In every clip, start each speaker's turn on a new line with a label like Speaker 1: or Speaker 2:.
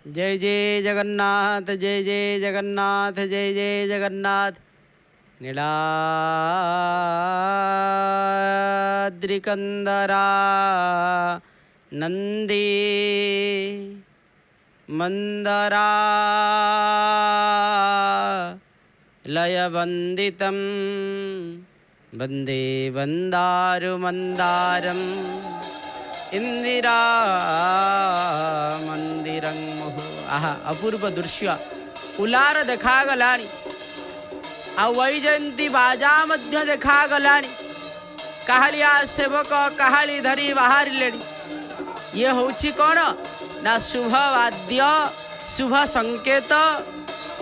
Speaker 1: जय जय जगन्नाथ, जय जय जगन्नाथ, जय जय जगन्नाथ। नीलाद्रिकंदरा नंदी मंदरा लयवंदितं वंदे वंदारु मंदारम इंदिरा मंदिरं मुहु। आहा अपूर्व दृश्य उलार देखागलानी आ वैजयंती बाजा मध्य देखागलानी। काहालिया सेवक काहाली धरी बाहरिले। ये होछि कौन ना शुभ वाद्य शुभ संकेत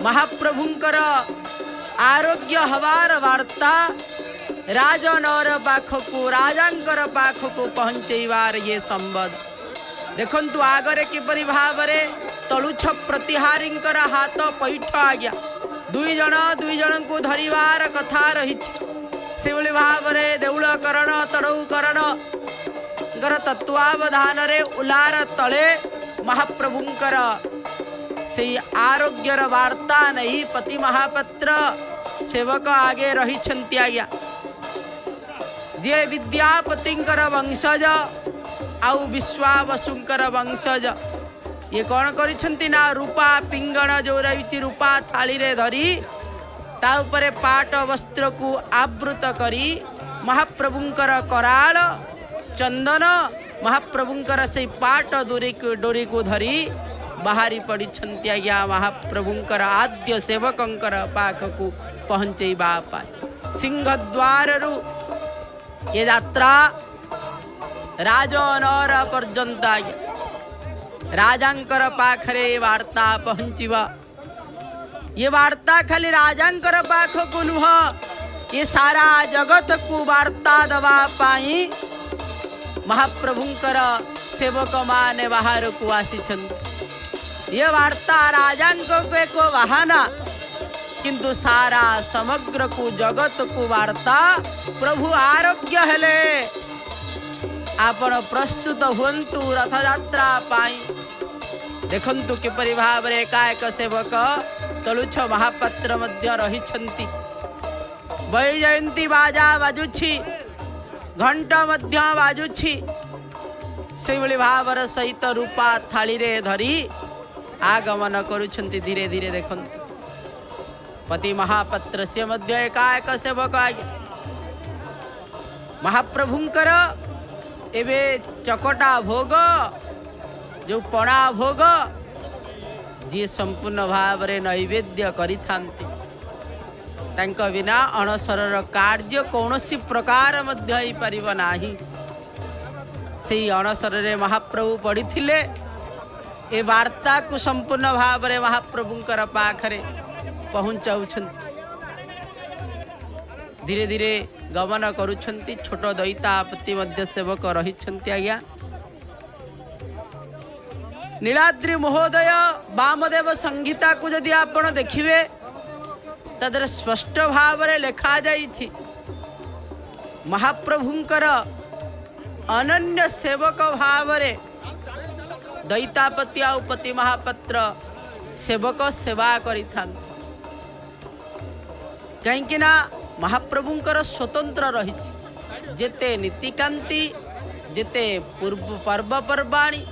Speaker 1: महाप्रभुंकर आरोग्य हवार वार्ता राजनर पाखकू राजांकर पाखकू पहुँचेबार ये संबद। देखंतु आगरे किपरि भावरे तलुछ प्रतिहारींकर हाथ पैठ आज्ञा दुई जन को धरिबार कथा रही। से भली भावरे देउलकरण तड़ौकरण तत्वावधान रे उलार तले महाप्रभुंकर से आरोग्यर वार्ता नहीं पति महापात्र सेवक आगे रही आज्ञा। जे विद्यापतिंकर वंशज आउ विश्वावसुंकर वंशज ये कौन करिछंती ना रूपा पिंगण जो रही रूपा थाली रे धरी ता उपरे पाट वस्त्र को आवृत करी महाप्रभुंकर कराल चंदन महाप्रभुंकर से पाट डोरी को धरी बाहरी पड़िछंती आज्ञा महाप्रभुंकर आद्य सेवकंकर पाखकू पहुँचेबा पाई। सिंहद्वार रु ये यात्रा राजनर पर्यंत आज्ञा राजांकर पाखरे वार्ता पहुँचवा। ये वार्ता खाली राजांकर पाखकू नुह ये सारा जगत को वार्ता दवा पाई महाप्रभुंकर सेवक माने बाहर को आसीछंती। ये वार्ता राजांक को एक वाहना किंतु सारा समग्र को जगत को वार्ता प्रभु आरोग्य हेले आपण प्रस्तुत हुंतु रथ यात्रा पाई। देखंतु किपरि भावरे एकाएक सेवक तलुछ महापात्र मध्य रहिछंती। वैजयंती बाजा बाजुछि घंटा मध्य बाजुछि से भली भावर सहित रूपा थाली रे धरी आगमन करुछंती। धीरे धीरे देखंतु पति महापात्र से मध्य एकाएक सेवक आज्ञा महाप्रभुंकर एबे चकटा भोग जो पणा भोग जी संपूर्ण भाव रे नैवेद्य करिथांती। तांका बिना अणसरर कार्य कौनसी प्रकार मध्य ही परिव नाही। से अणसर रे महाप्रभु पड़िथिले ए वार्ता को संपूर्ण भाव रे महाप्रभुंकर पाखरे पहुँचाउछंती। धीरे धीरे गमन करुछंती। छोट दैतापति मध्य सेवक रहिछंती आज्ञा। नीलाद्रि महोदय वामदेव संहिता को जदि आपण देखिबे तदर स्पष्ट भाव रे लिखा जाइछि महाप्रभुंकर अनन्य सेवक भाव रे दैतापति आउ पति महापात्र सेवक सेवा करिथान। कहीं ना महाप्रभुंकर स्वतंत्र रही जेते नीतिकांति जेते पूर्व पर्वपर्वाणी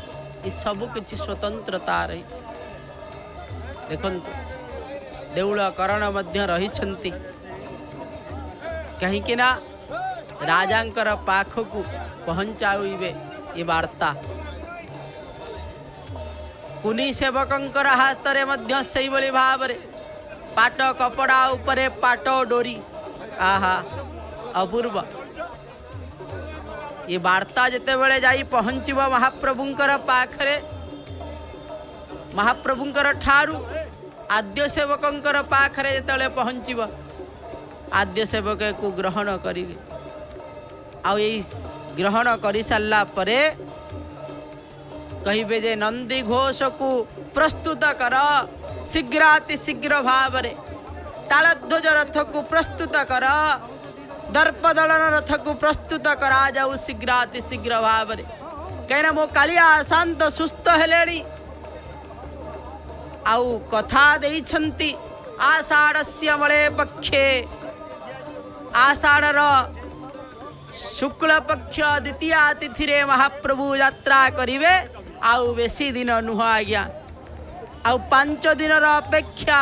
Speaker 1: ये सब किछि स्वतंत्रता रही। देखंतु देउल करण मध्य रहिछंती। कहीं ना राजांकर पाखकू पहुँचाइबे ये वार्ता। कुनी सेवकंकर हाथ रे मध्य सेई भली भाव रे पाट कपड़ा उपरे पाट डोरी। आहा अपूर्व ये वार्ता जिते बड़े जाई पहुँचब महाप्रभुंकर पाखरे महाप्रभुंकर ठारू आद्य सेवकंकर पाखरे जिते पहुँचब आद्य सेवक को ग्रहण करिवे। आ ग्रहण करि सारला परे कहिबे जे नंदी घोष को प्रस्तुत कर शीघ्राति शीघ्र भाव रे। तालध्वज रथ को प्रस्तुत कर दर्पदलन रथ को प्रस्तुत करा जाऊ शीघ्राति शीघ्र भाव रे। कहीं मो कालिया शांत सुस्थ हेलेनी आउ कथा देइछन्ति आषाढ़स्य मले पक्षे आषाढ़र शुक्ल पक्ष द्वितीय तिथि रे महाप्रभु यात्रा करिवे आउ बेसी दिन नुह आज्ञा आउ 5 दिन अपेक्षा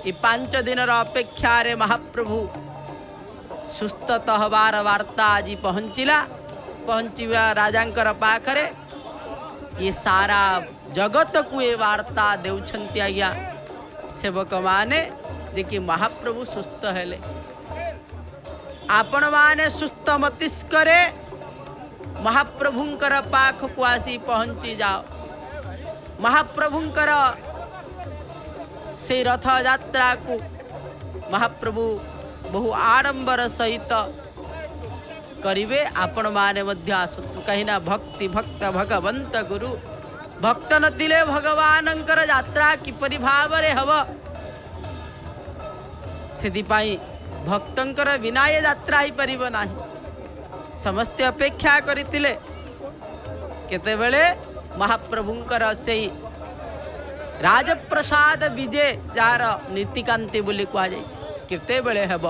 Speaker 1: ये 5 दिन अपेक्षा रे महाप्रभु सुस्थ हबार वार्ता आज पहुँचवा राजांकर पाखरे ये सारा जगत को ये वार्ता देउछन्ति आज्ञा सेवक माने देखि महाप्रभु सुस्थ हेले आपण माने सुस्थ मतिष्करे महाप्रभुंकर पाख को आसी पहुँची जाओ महाप्रभुंकर से रथ यात्रा को महाप्रभु बहु आडंबर सहित करिवे आपण माने मध्य आसतु कहीं भक्ति भक्त भगवंत गुरु भक्त नथिले भगवानंकर यात्रा किपरि भावरे हब सेदिपाई भक्तंकर बिना ये यात्रा ही परिबो नाही समस्त अपेक्षा करितिले केतेबेले महाप्रभुंकर सेई राजप्रसाद विजय जार नीतिकांति बोली कह जाय केतेबेले हब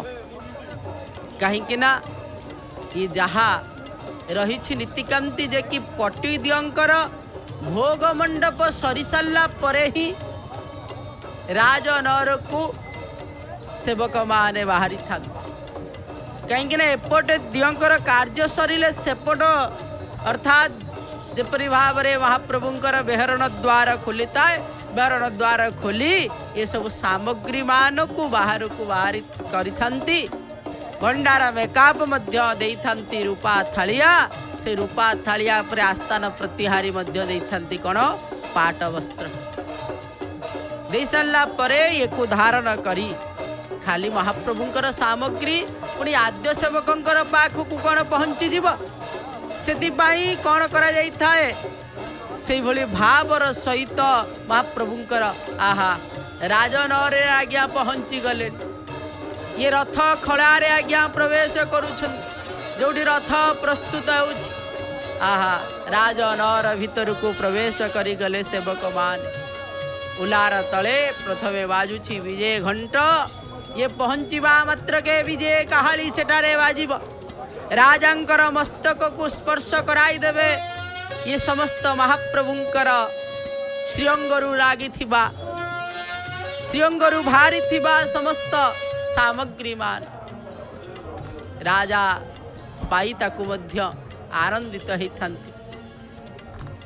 Speaker 1: कहीं ना ये जहा रही नीतिकांति जे कि पटी दियंकर भोग मंडप सरी सारा परे ही राजनगर को सेवक माने बाहरी था कहीं एपटे दियंकर कार्य सरिले सेपट अर्थात जपरी भाव में महाप्रभुंकर बेहरण द्वार खोली थाए बेहरण द्वार खोली ये सब सामग्री मान को बाहर करी भंडार मेकअप मध्य देइथांती रूपा थालिया से रूपा थालिया पर आस्थान प्रतिहारी मध्य देइथांती कौन पाट वस्त्र दे सारा परे ये को धारण करी खाली महाप्रभुंकर सामग्री पुणी आद्य सेवकंकर पाख को कौन पहुँची जीव सेतिपाई कौन करा जाई थाए से भली भावर सहित महाप्रभुंकर आहा राजनगर आज्ञा पहुँची गले ये रथ खड़ारे आज्ञा प्रवेश करुछन जोड़ी रथ प्रस्तुत होउछि आहा राजनगर भीतर को प्रवेश करी गले सेवक मान उलार तले प्रथमे बाजुछि विजय घंट ये पहुँचवा मात्र के विजय कहाली सेटारे बाजिब राजांकर मस्तक को स्पर्श कराई देवे ये समस्त महाप्रभुंकर श्रीअंगरु लागी थिबा श्रीअंगरु भारी थिबा समस्त सामग्री मान राजा पाई ताकु मध्य आनंदित होइथांती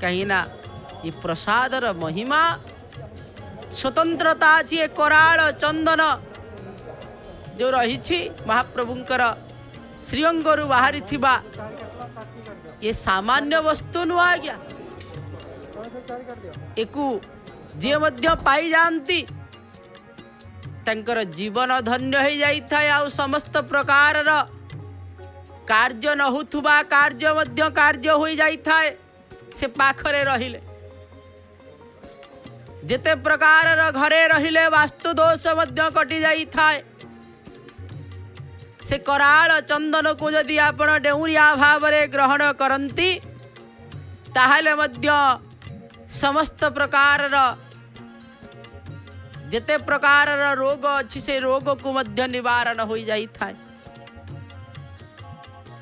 Speaker 1: कहीं ना ये प्रसादर महिमा स्वतंत्रता अच्छी कराल चंदन जो रही महाप्रभुंकर श्रीअंगरु बाहरी थिबा ये सामान्य वस्तु नुह आज्ञा एकु जे मध्य पाई जानती तंकर जीवन धन्य हो जाइथाय आ समस्त प्रकार कार्य न होथुबा कार्य मध्य कार्य हो जाइथाय से पाखरे रहिले जेते प्रकार घरे रहिले वास्तु दोष मध्य कटि जाइथाय से कराल चंदन को यदि आपण डेउरिया भाव में ग्रहण करती ताहले मध्य समस्त प्रकार जेते प्रकार रोग अच्छी से रोग को मध्य निवारण हो जाई थाए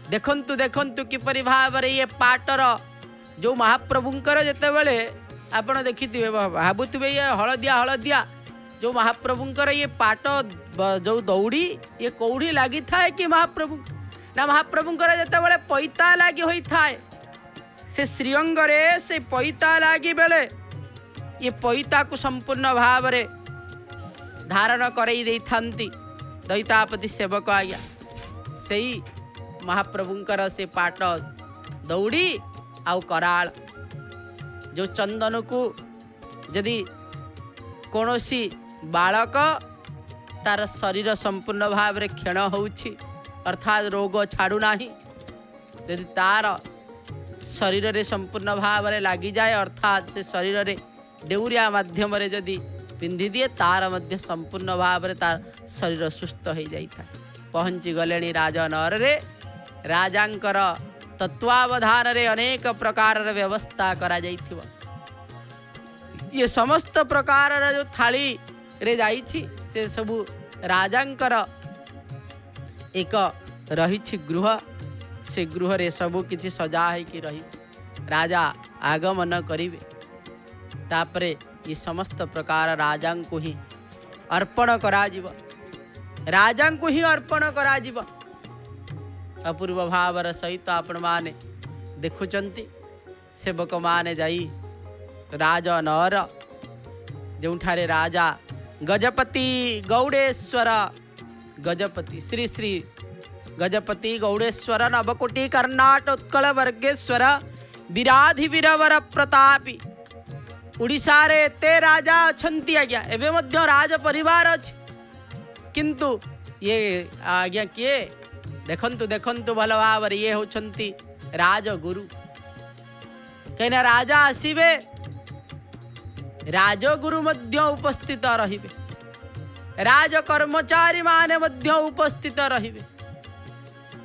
Speaker 1: देखंतु देखंतु किपरि भाव में ये पाटर जो महाप्रभुंकर जेते बेले आपण देखिथिबे भाबुथिबे ये हलदिया हलदिया जो महाप्रभुंकर ये पाट जो दौड़ी ये कौड़ी लगी थाए कि महाप्रभु ना महाप्रभुंकर जेते बेले पैता लगी होई थाए से श्रीअंगरे से पैता लगी बेले ये पैता को संपूर्ण भाव में धारण करई देई थांती दैतापति सेवक आज्ञा से महाप्रभुंकर से पाट दौड़ी आउ कराल जो चंदन को यदि कौनसी बालक तार शरीर संपूर्ण भाव में क्षण होउछि अर्थात रोग छाड़ू नाही यदि तार शरीर रे संपूर्ण भाव में लगी जाए अर्थात से शरीर रे डेउरिया माध्यम रे यदि पिंधि दिए तार मध्य संपूर्ण भाव में तार शरीर सुस्थ हो जाता पहुँची गले राजनगर रे राजांकर तत्वावधान रे अनेक प्रकार व्यवस्था करा जाइथिबो ये समस्त प्रकार जो थाली रे जाइछि से सबु राजांकर एक रही गृह से गृह रे सबु किछि सजा है कि रही राजा आगमन करिवे तापरे ये समस्त प्रकार राजा को ही अर्पण करा जीव राजा को ही अर्पण करा जीव अपूर्व भावर सहित आपण माने देखुचंती सेवक माने जाई राजनर जोठारे राजा गजपति गौड़ेश्वर गजपति श्री श्री गजपति गौड़ेश्वर नवकोटि कर्नाट उत्कल वर्गेश्वर विराधि वीरवर प्रतापी उड़ीसा रे एते राजा अछंती आज्ञा एवं मध्य राज परिवार अछि किंतु ये आज्ञा किए देखंतु देखंतु भल भाव ये होछंती राजगुरु कहीं राजा आसीबे राजगुरु मध्य उपस्थित रहिबे राज कर्मचारी माने मध्य उपस्थित रहिबे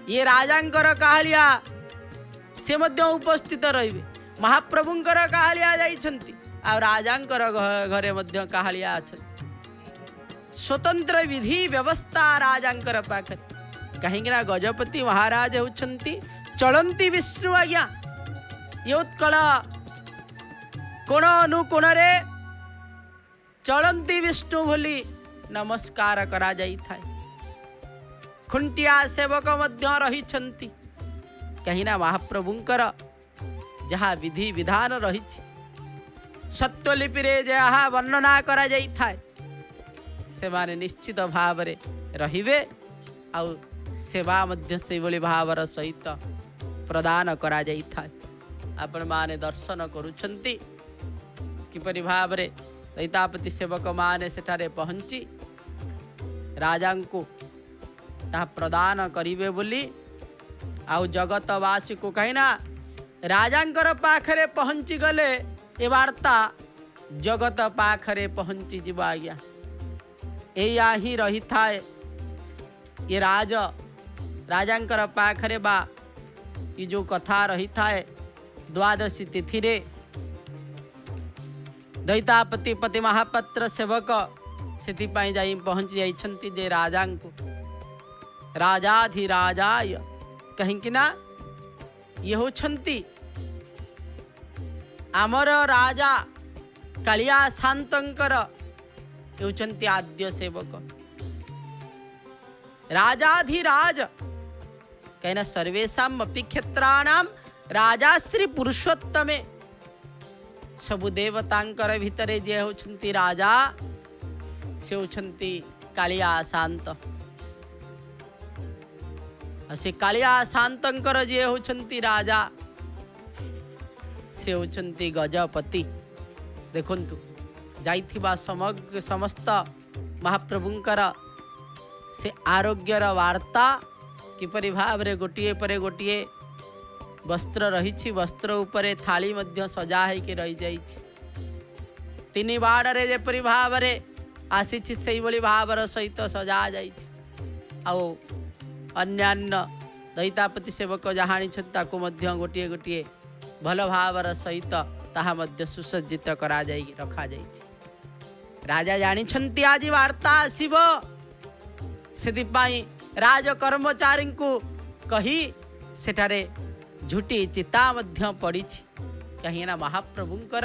Speaker 1: ये राजांकर काहलिया से मध्य उपस्थित रहिबे महाप्रभुंकर काहलिया जाइछंती आ राजांकर घरे मध्य काहलिया अछंती स्वतंत्र विधि व्यवस्था राजांकर पाखरे कहीं गजपति महाराज होछंती चलंती विष्णु आज्ञा ये उत्कल कोण अनुकोण रे चलंती विष्णु बोली नमस्कार करा जाई थाए खुंटिया सेवक मध्य रही छंती कहीं ना महाप्रभुंकर जहाँ विधि विधान रही सत्यलिपि रे जहाँ वर्णना करा जाई थाए से माने निश्चित भाव रे रहिबे आ सेवा मध्य से बोली भावर सहित प्रदान करा जाई थाए आपण माने दर्शन करुछंती किपरि भाव रे दैतापति सेवक माने सेठारे पहुंची राजा को ता प्रदान करिवे बोली आउ जगतवासी को कहिना राजांकर पाखरे पहुंची गले ए वार्ता जगत पाखरे पहुंची जीवा आज्ञा एया ही रही थाए ये राजांकर पाखरे बा ये जो कथा रही थाए द्वादशी तिथि रे दैतापति पति महापात्र सेवक से जाई पहुंच जाइछंती जे राजा को राजाधिराजाय कहीं कि ना ये होछंती आमर राजा कालिया शांतंकर होछंती आद्य सेवक राजाधिराज कहना सर्वेषाम अपि क्षेत्राणाम राजाश्री पुरुषोत्तमे सबु देवतांकर भितरे जे होछंती राजा से होछंती कालिया शांत से कालिया शांतंकर जे होछंती राजा से होछंती गजपति देखंतु जाइथिबा समग्र समस्त महाप्रभुंकर से आरोग्यर वार्ता किपरि भाव रे गोटिए परे गोटिए वस्त्र रही वस्त्र उपरे थाली मध्य सजा है रही जाइछि तीन बाड़ रे जेपरि भाव रे आसीछि सेही भली भावर सहित सजा जाइछि आउ अन्यान्य दैतापति सेवक जहानी ताकू मध्य गोटिए गोटिए भल भावर सहित ताहा मध्य सुसज्जित करा जाई रखा जाइछि राजा जानी छंती आज वार्ता आसीबो सेदिपाई राज कर्मचारी को कही सेठारे झुटी चिता मध्य पड़ी कहीं ना महाप्रभुंकर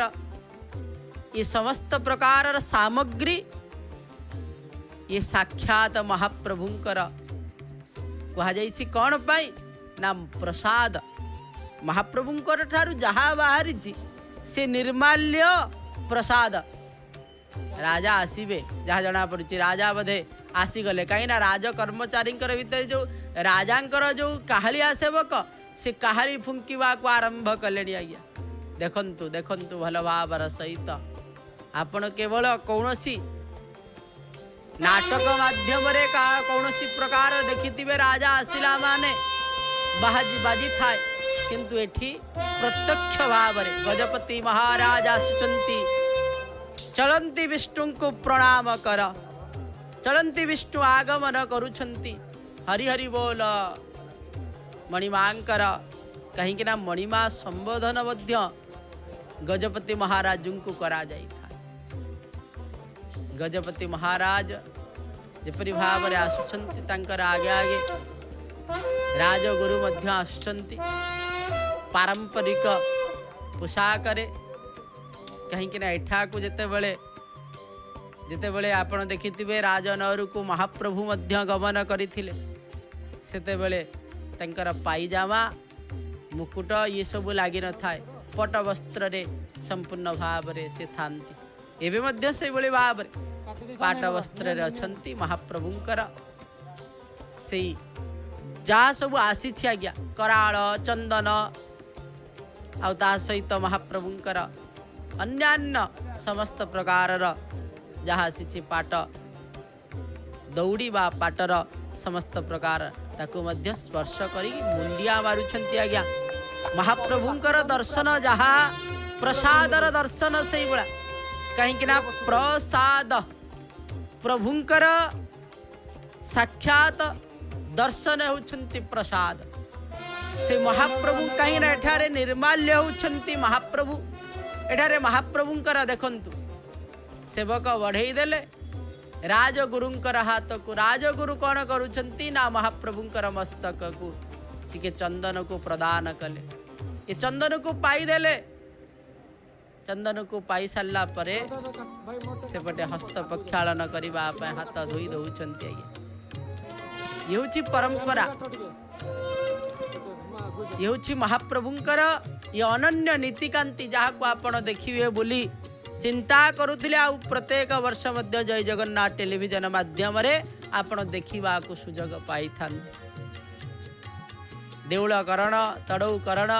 Speaker 1: ये समस्त प्रकार सामग्री ये साक्षात महाप्रभुंकर कहा जाइछि कौन पाई ना प्रसाद महाप्रभुंकर ठारू जहाँ बाहरी से निर्माल्य प्रसाद राजा आसीबे जहाँ जना पड़ी राजा बधे आसीगले कहीं ना राज कर्मचारी भितर जो राजांकर जो काहलिया सेवक से काहली फुंकिवा को आरंभ कले आज्ञा देखंतु देखंतु भल भावर सहित आपण केवल कौनसी नाटक माध्यम कौन प्रकार देखिथिबे राजा आसिला माने बाजी थाए किंतु एठी प्रत्यक्ष भाव रे गजपति महाराज आसुचंती चलंती विष्णु को प्रणाम कर चलंती विष्णु आगमन करुछंती हरि हरि बोल मणिमांकर कहीं ना मणिमा संबोधन मध्य गजपति महाराज को करा जाई था गजपति महाराज जेपरि भाव आसुछंती तांकर आगे आगे राजगुरु मध्य आसुछंती पारंपरिक पोशाक कहीं एठा को जिते बड़े आपण देखिथिबे राजनगर को महाप्रभु मध्य गमन करथिले सेते बेले तंकर पाइजामा मुकुट ये सब लगी न थाए पट वस्त्र रे संपूर्ण भाव रे से थांती एबे मध्य से बड़े भाव पाट वस्त्र रे अछंती महाप्रभुंकर से जा सब आसी आज्ञा कराळ चंदन आ सहित महाप्रभुंकर अन्यान्य समस्त प्रकार जहाँ आसी पाट दौड़ी बा पाटर समस्त प्रकार ताकू मध्य स्पर्श करी मुंडिया मारुछंती आज्ञा महाप्रभुंकर दर्शन जहाँ प्रसादर दर्शन से बड़ा कहीं प्रसाद प्रभुंकर साक्षात दर्शन होउछंती प्रसाद से महाप्रभु कहीं ना एठारे निर्माल्य होउछंती महाप्रभु एठारे महाप्रभुंकर देखंतु सेवक बढ़ई देले राजगुरुंकर हाथ को राजगुरु कौन करुछंती ना महाप्रभुंकर मस्तक को टिके चंदन को प्रदान कले ये चंदन को पाई देले चंदन को पाई सारा पर सेपटे हस्त प्रक्षालन करने हाथ धोई दौरान ये परंपरा ये महाप्रभुंकर ये अनन्य नीतिकांति जहाँ को आपण देखिए बोली चिंता करुले आ प्रत्येक वर्ष मध्य जय जगन्नाथ टेलीविजन माध्यम रे आपण देखा सुजोग पाई था देउलकरण तड़ौकरण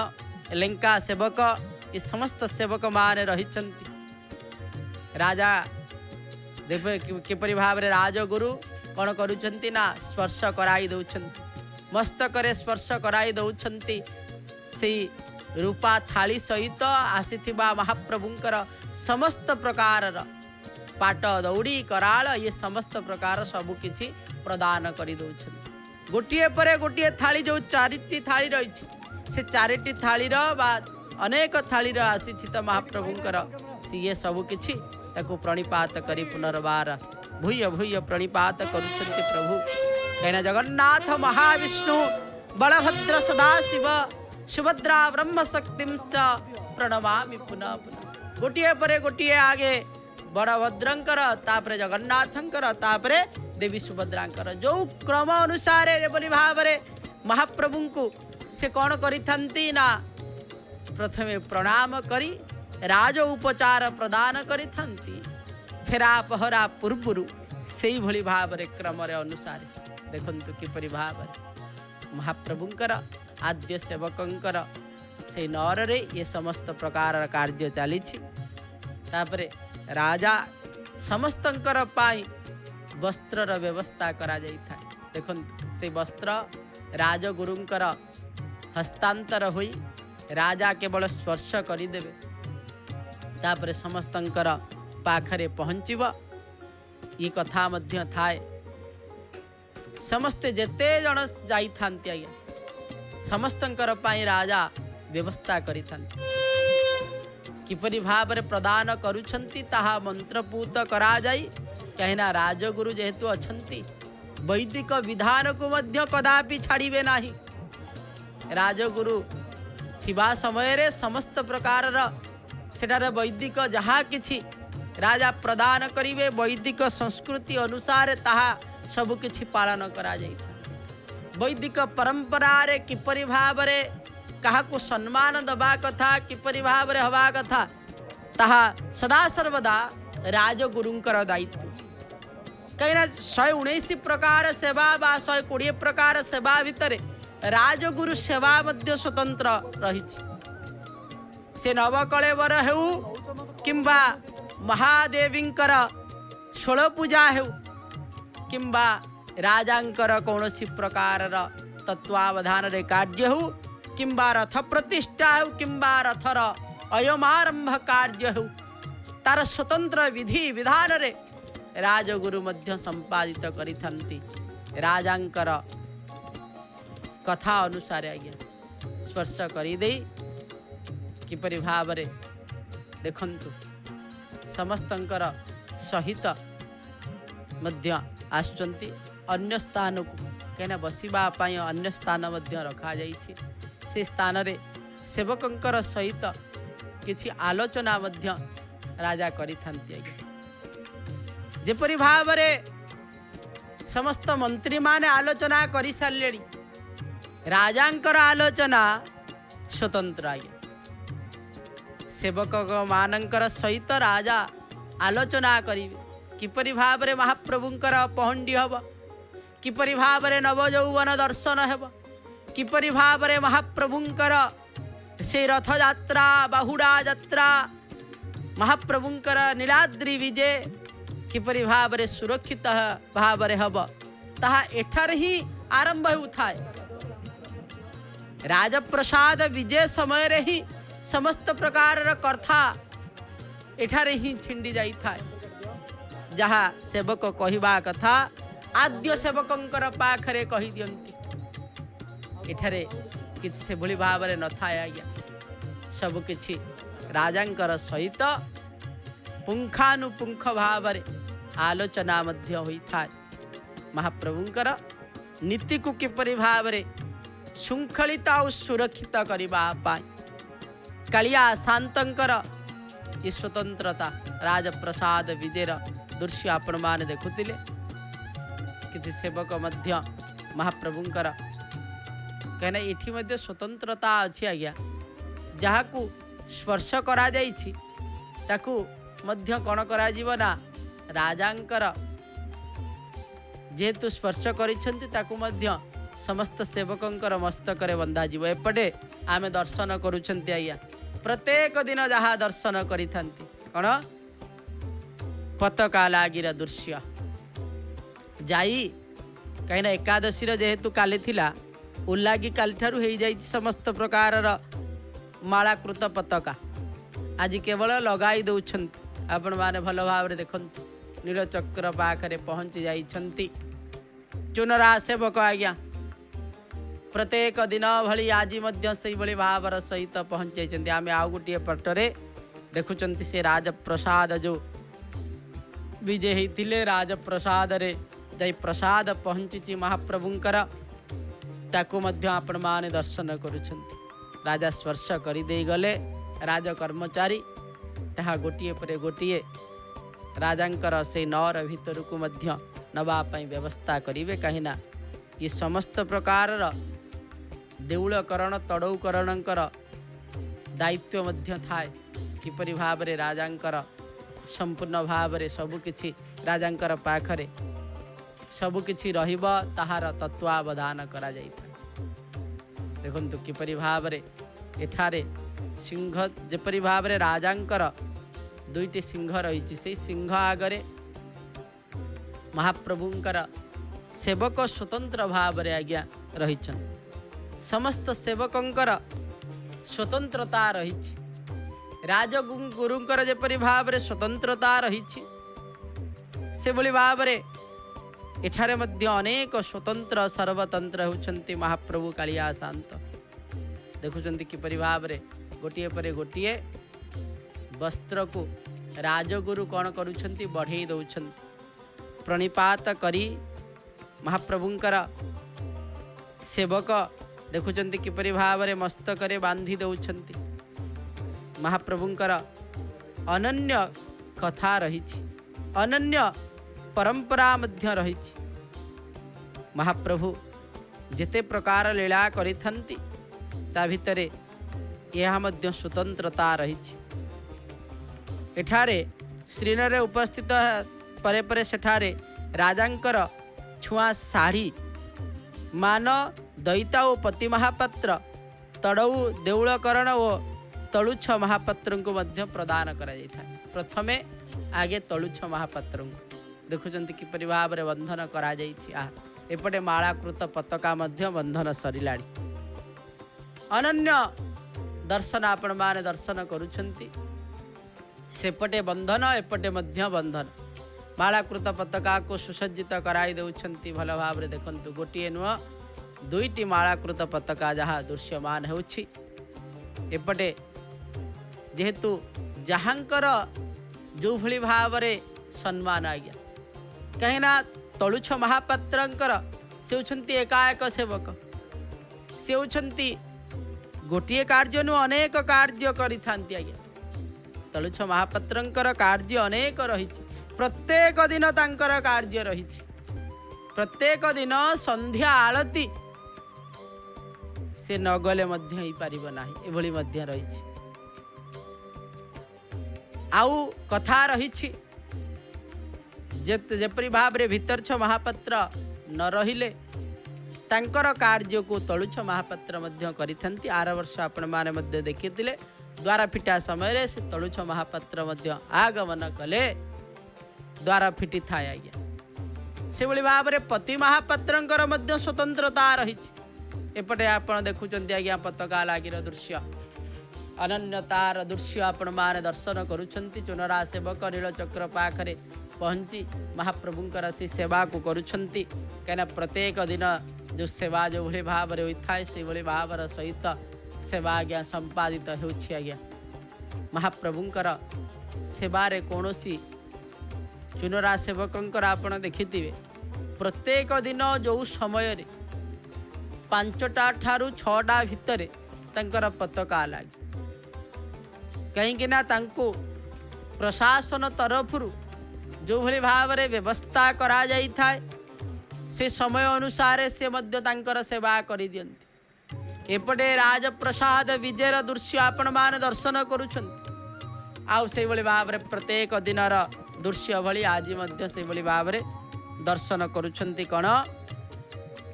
Speaker 1: लेंका सेवक ये समस्त सेवक मान रही राजा देवे किपरि भाव रे राजगुरु कौन करुछंती ना स्पर्श कराई दउछंती मस्तक रे स्पर्श कराई दउछंती से रूपा थाली सहित आसीथिबा महाप्रभुंकर समस्त प्रकार पाट दौड़ी कराल ये समस्त प्रकार सबु किछि प्रदान करि दउछंती गोटिए परे गोटिए थाली जो चारिटी थाली रही से चारिटी थाली बा अनेक थाली आसीछि त महाप्रभुंकर ये सबु किछि ताकू प्रणिपात करी पुनर्बार भूय भूय प्रणिपात करुछंती प्रभु कहीं जगन्नाथ महाविष्णु बलभद्र सदाशिव सुभद्रा ब्रह्म शक्तिं च प्रणमामि पुनः पुनः गोटिए परे गोटिए आगे बड़भद्रंकर तापरे जगन्नाथंकर तापरे देवी सुभद्रांकर जो क्रम अनुसार बोली भाव महाप्रभु को से कौन करिथंती ना प्रथमे प्रणाम करी राज उपचार प्रदान करिथंती छेरा पहरा पूर्वरु सेई भली भाव क्रम अनुसार देखंतु किपरि भाव महाप्रभुंकर आद्य सेवकंकर से नर रे ये समस्त प्रकार कार्य चली तापरे राजा समस्तंकर पाई वस्त्रर व्यवस्था करा जाई था देखंतु से वस्त्र राजगुरुंकर हस्तांतर होई राजा केवल स्पर्श करिदेवे तापरे समस्तंकर पाखरे पहुँचब ये कथा मध्य थाए समस्ते जेते जन जाई थांती आज्ञा समस्तंकर पाई राजा व्यवस्था करि थांती किपरि भाव रे प्रदान करुछंती ताहा मंत्रपूत करा जाई कहिना राजगुरु जेहेतु अछंती वैदिक विधान को मध्य कदापि छाड़िबे नाही राजगुरु थिबा समय रे समस्त प्रकार सेठारे वैदिक जहाँ किछि राजा प्रदान करिवे वैदिक संस्कृति अनुसार ताहा सब किछि पालन करा जाइथा वैदिक परंपरा रे किपरि भाव रे काहाकु सम्मान दबा कथा किपरि भाव रे हवा कथा ताहा सदा सर्वदा राजगुरुंकर दायित्व कहीं 119 प्रकार सेवा बा 120 प्रकार सेवा भितरे राजगुरु सेवा मध्य स्वतंत्र रही से नवकलेवर हेउ किंबा महादेवींकर षोल पूजा हेउ किंबा राजांकर कौनसी प्रकार तत्वावधान रे कार्य हो किंबा रथ प्रतिष्ठा हो किंबा रथर अयमारंभ कार्य हो तार स्वतंत्र विधि विधान रे राजगुरु मध्य संपादित करिथंती राजांकर कथा अनुसार आज्ञा स्पर्श करी दे किपरि भाव रे देखंतु समस्तंकर सहित मध्य आसुचंती अन्य स्थान को कहीं बसवा अन्य स्थान रखा जाइछि। से स्थान रे सेवकंकर सहित किछि आलोचना मध्य राजा करिथांती। आज्ञा जेपरि भाव रे समस्त मंत्री माने आलोचना करि सारलेणी, राजांकर आलोचना स्वतंत्र। आज्ञा सेवक मानंकर सहित राजा आलोचना करिवे किपरि भाव रे महाप्रभुंकर पहंडी हब, किपरि भाव रे नवयौवन दर्शन हेब, किपरि भाव रे महाप्रभुंकर से रथ यात्रा बाहुड़ा यात्रा महाप्रभुंकर नीलाद्रि विजय किपरि भाव रे सुरक्षित भाव रे हब ताहा एठार ही आरंभ होता है। राजप्रसाद विजय समय रे ही समस्त प्रकार कथा एठारे ही छिंडी जाई था। जहा सेवक कहिबा कथा आद्य सेवकंकर पाखरे कहि दियंती। एठारे कि से भली भाव रे न थाए। आज्ञा सब किछि राजांकर सहित पुंखानुपुंख भाव रे आलोचना मध्य होई था। महाप्रभुंकर नीति को किपरि भाव रे शृंखलित और सुरक्षित करबा पाई कालिया शांतंकर ये स्वतंत्रता राजप्रसाद विजयर दृश्य आपण मान देखुतिले। किछि सेवक मध्य महाप्रभुंकर कहना इठी मध्य स्वतंत्रता अछि। आज्ञा जहाकू स्पर्श करा जाइछि ताकू मध्य कौन करा जीव ना राजांकर जेहेतु स्पर्श करिसेंती ताकू मध्य समस्त सेवकंकर मस्तक रे बंधा जीव। एपटे आमे दर्शन करूछंती। आज्ञा प्रत्येक दिन जहा दर्शन करिथांती कौन पताका लागिर दृश्य जाई कहीं एकादशी जेहेतु काली थिला उल्लागी काली ठारू हो जाई समस्त प्रकार मालाकृत पताका आज केवल लगाई दौरान आपण माने भल भाव देखंतु नीलचक्र पाखरे पहुंची जाइछंती चुनरा सेवक। आज्ञा प्रत्येक दिन भली आज मध्य से भली भावर सहित पहुंचाई। आम आउ गोटे पटरे देखुंत से राजप्रसाद जो विजय होते राजप्रसाद रे जाई प्रसाद पहुंची महाप्रभुंकर ताकू मध्य आपण माने दर्शन करुछंती। राजा स्पर्श कर दे गले राज कर्मचारी ताहा गोटिए परे गोटिए राजांकर से नौर भीतर को मध्य नवा पई व्यवस्था करिवे। कहिना ये समस्त प्रकार देउलकरण तड़ौकरणकर दायित्व मध्य थाए किपरि भाव रे राजांकर संपूर्ण भाव रे सबुकिछि राजांकर पाखरे सबुकिछि रहिब ताहार तत्वावधान करा जाइथा। देखंतु किपरि भाव रे एठारे सिंह जेपरि भाव रे राजांकर दुईटी सिंह रही से सिंह आगरे महाप्रभुंकर सेवक स्वतंत्र भाव रे आज्ञा रही समस्त सेवकंकर स्वतंत्रता रही राजगुरुंकर जेपरि भाव रे स्वतंत्रता रही से भली भाव रे एठारे मध्य अनेक स्वतंत्र सर्वतंत्र होउछंती महाप्रभु कालिया शांत। देखुछंती किपरि भाव रे गोटिए परे गोटिए वस्त्र को राजगुरु कौन करुछंती बढ़ई दउछंती प्रणिपात करी महाप्रभुंकर सेवक देखुछंती किपरि भाव रे मस्तक रे बांधी दउछंती। महाप्रभुंकर अनन्य कथा रही अनन्य परंपरा मध्य रही। महाप्रभु जेते प्रकार लीला करिथंती ता भितरे यह मध्य स्वतंत्रता रही। एठारे श्रीनरे उपस्थित परे परे सेठारे राजांकर छुआ साड़ी मान दैता और पति महापात्र तड़ऊ देउलकरण और तलुछ महापात्र को मध्य प्रदान करा जाइथा। प्रथमे आगे तलुछ महापात्र देखुचंती किपरि भाव रे बंधन करा जाइछि। एपटे मालाकृत पताका मध्य बंधन सरिलाणी अनन्य दर्शन आपण माने दर्शन करुछंती। सेपटे बंधन एपटे मध्य बंधन मालाकृत पताका को सुसज्जित कराई देउछंती। भल भाव रे देखंतु गोटिए नुह दुईटी मालाकृत पताका जहाँ दृश्यमान होछि। एपटे जेहेतु जहाँकर जो भली भाव रे सम्मान आज्ञा कहीं तलुछ महापात्रंकर से होछंती एकाएक सेवक, से होछंती गोटे कार्य नु अनेक कार्य करिथांती। आज्ञा तलुछ महापात्रंकर कार्य अनेक रही, प्रत्येक दिन तांकर कार्य रही, प्रत्येक दिन संध्या आलती से नगले मध्य ही पारिबो नाही, एभली मध्य रही। आउ कथा रही जेपरी भाव रे भितरछ महापात्र न रहिले तांकर कार्य को तलुछ महापात्र मध्य करिथांती। आर वर्ष आपण माने मध्य देखिथिले द्वार फिटा समय रे से तलुछ महापात्र मध्य आगमन कले, द्वार फिटी थाए। आज्ञा से भली भाव रे पति महापात्रंकर मध्य स्वतंत्रता रही। एपटे आपण देखुचंती आज्ञा पताका लागिर दृश्य, अनन्यतार दृश्य आपण माने दर्शन करुछंती। चुनरा सेवक नीलचक्र पाखरे पहुंची महाप्रभुंकर से सेवा को करुछंती। कहना प्रत्येक दिन जो सेवा जो भली भाव रे होता है से भली भाव सहित सेवा आज्ञा संपादित होछि। आज्ञा महाप्रभुंकर सेवा रे कोनोसी चुनरा सेवकंकर आपण देखिथिबे प्रत्येक दिन जो समय रे 5टा ठारू 6टा भितरे तांकर पताका लागे, कहीं ना तांको प्रशासन तरफरु जो भली भाव रे व्यवस्था करा जाई थाए से समय अनुसार से मध्य तांकर सेवा करि दियंती। एपटे राजप्रसाद विजयर दृश्य आपण मान दर्शन करुछंती। आउ से भली भाव रे प्रत्येक दिनर दृश्य भली आज मध्य से भली भाव रे दर्शन करुछंती। कण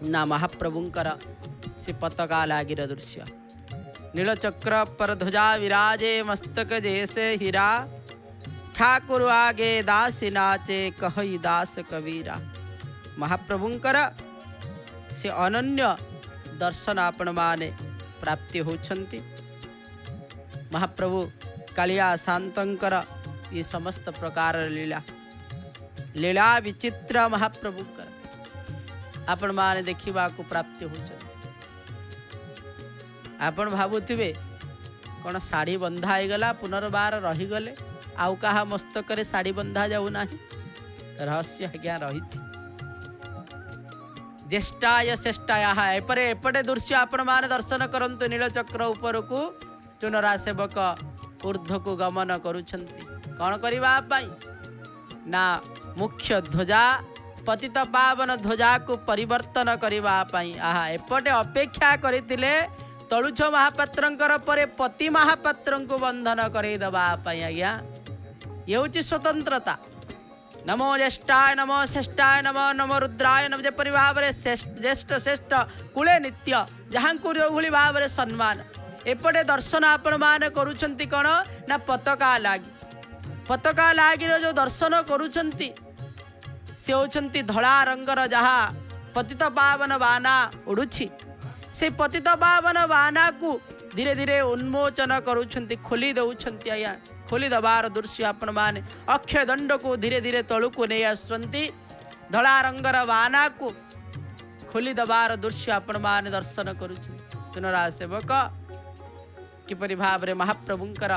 Speaker 1: ना महाप्रभुंकर से पताका लागिर दृश्य, नीलचक्र पर ध्वजा विराजे मस्तक जैसे हीरा, ठाकुर आगे दास नाचे कहई दास कबीरा। महाप्रभुंकर से अनन्य दर्शन आपण माने प्राप्ति होछंती। महाप्रभु कालिया शांतंकर ये समस्त प्रकार लीला लीला विचित्र महाप्रभुंकर आपण माने देखिबा को प्राप्ति होछंती। आपण भाबुथिबे कौन साड़ी बंधा हो गला पुनर्बार रही गले आउ कहा मस्तक रे साड़ी बंधा जाऊ नाही, रहस्य आज्ञा रही। ज्येष्ठाय श्रेष्ठाय एपरे एपटे दृश्य आपण माने दर्शन करंतु। नीलचक्र ऊपर को चुनरा सेवक ऊर्ध्व को गमन करुछंती। कौन करबा पाई ना मुख्य ध्वजा पतित पावन ध्वजा को परिवर्तन करबा पाई। आहा एपटे अपेक्षा करितिले तलुछ महापात्रंकर परे पति महापात्रंको बंधन करे दबा पाई। आज्ञा ये होची स्वतंत्रता। नमो ज्येष्ठाय नमो श्रेष्ठाय नमो नमो रुद्राय नमो जेपरि भाव रे ज्येष्ठ श्रेष्ठ कुले नित्य जहां को भली भाव रे सम्मान एपटे दर्शन आपण मान करूछंती। कोन ना पताका लागी जो दर्शन करूछंती से होछंती धड़ा रंगर जहा पतित पावन बाना उड़ुछि। से पतित पावन बाना को धीरे धीरे उन्मोचन करुछंती, खोली दउछंती। आया खोली दबार दृश्य आपण माने अक्षय दंड को धीरे धीरे तळु को नै आसुछंती। धड़ा रंगर बाना को खोली दबार दृश्य आपण माने दर्शन करुछंती। चुनरा सेवक किपरि भाव रे महाप्रभुंकर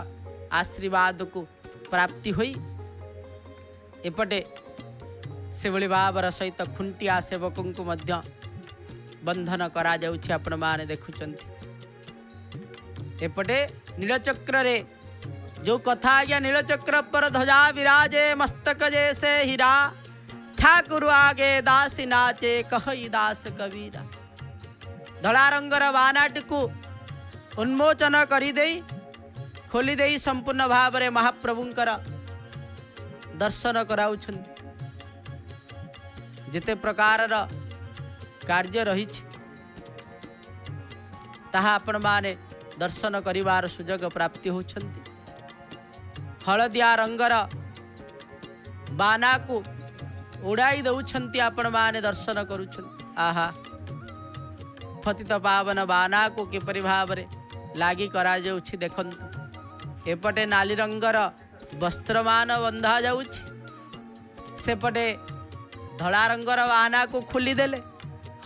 Speaker 1: आशीर्वाद को प्राप्ति होई एपटे से भली भावर सहित खुंटिया सेवकों को मध्य बंधन करा जाउछि। आपण माने देखुचंती एपटे नीलचक्र रे जो कथा आज्ञा नीलचक्र पर ध्वजा विराजे मस्तक जैसे हीरा, ठाकुर आगे दास नाचे कहई दास कबीरा। धड़ा रंगर बानाट को उन्मोचन करी देई खोली देई संपूर्ण भाव रे महाप्रभुंकर दर्शन कराउछंती। जिते प्रकार कार्य रही ताहा आपण माने दर्शन करिवार सुजोग प्राप्ति होछंती। हलदिया रंगर बाना को उड़ाई दउछंती आपण माने दर्शन करुछंती। आहा पतित पावन बाना को किपरि भाव रे लागी करा जाउछि देखंतु। एपटे नाली रंगर वस्त्रमान बंधा जाउछि, सेपटे धड़ा रंगर बाना को खोली देले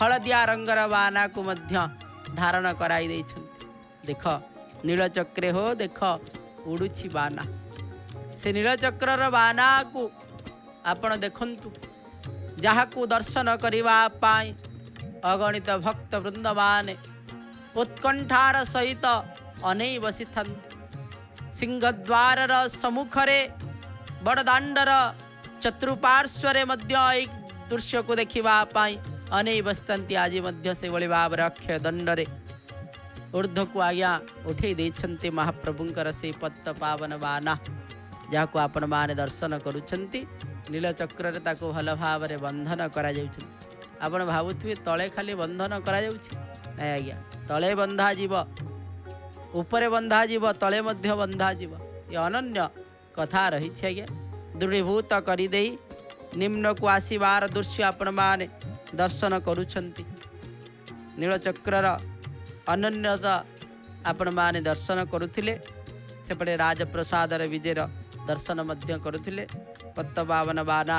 Speaker 1: हलदिया रंगर बाना को मध्य धारण कराई देइछंती। देख नीलचक्रे हो देख उड़ुछि बाना। से नीलचक्र बाना को आपण देखंतु जहाकू दर्शन करने पाई अगणित भक्त वृंद माने उत्कंठार सहित अनै बसी था। सिंहद्वार सम्मुखरे बड़दाण्डर चतुर्पार्श्वरे मध्य एक दृश्य को देखा अनै बसती। आज से भाव अक्षय दंडरे ऊर्ध्व को आज्ञा उठे देते महाप्रभुंकर से पत्त पावन बाना जहाँ आपण माने दर्शन करुछंती। नीलचक्र भल भाव बंधन करा आपण भावुवे तले खाली बंधन करा नहीं आज्ञा तले बंधा जीव उपरे बंधा जीव तले मध्य बंधा जीव ये अनन्य कथा रही आज्ञा दृढ़ीभूत करदे निम्न को आसबार दृश्य आपण माने दर्शन करुछंती। नीलचक्र अनन्यता आपण माने दर्शन करुथिले सेपटे राजप्रसाद विजय दर्शन मध्य करुथिले। पत्तबावन बाना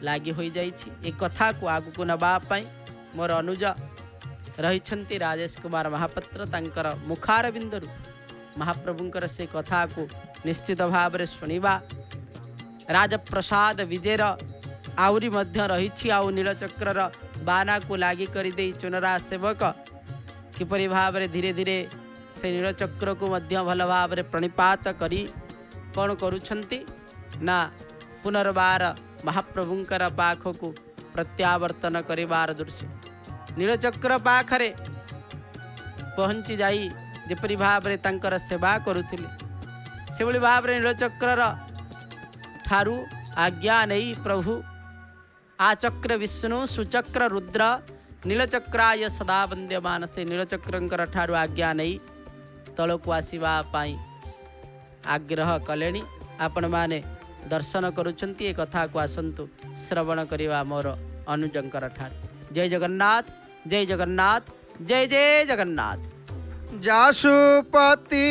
Speaker 1: लागी हो जाइछि। ए कथा को आगु को नबापाई मोर अनुज रहिछंती राजेश कुमार महापात्र तांकर मुखार बिंदु महाप्रभुंकर से कथा को निश्चित भाव रे सुनिबा। राजप्रसाद विजयर आउरी मध्य रहिछि आउ नीलचक्र बाना को लागी करि देई चुनरा सेवक किपरि भाव रे धीरे धीरे से नीलचक्र को मध्य भल भाव रे प्रणिपात करी कौन करुछंती ना पुनर्बार महाप्रभुंकर पाख को प्रत्यावर्तन करिवार दृश्य। नीलचक्र पाखरे पहुंची जाई जेपरि भाव रे तांकर सेवा करुथिले सेभଳି भाव रे नीलचक्र ठारू आज्ञा नहीं प्रभु आचक्र विष्णु सुचक्र रुद्र नीलचक्राय सदा वंद्यमान से नीलचक्र ठारू आज्ञा नहीं तल को आसवा पाई आग्रह कले। आपण माने दर्शन करुछंती ए कथा को आसंतु श्रवण करिवा मोर अनुजंकर ठार। जय जगन्नाथ जय जगन्नाथ जय जय जगन्नाथ।
Speaker 2: जासुपति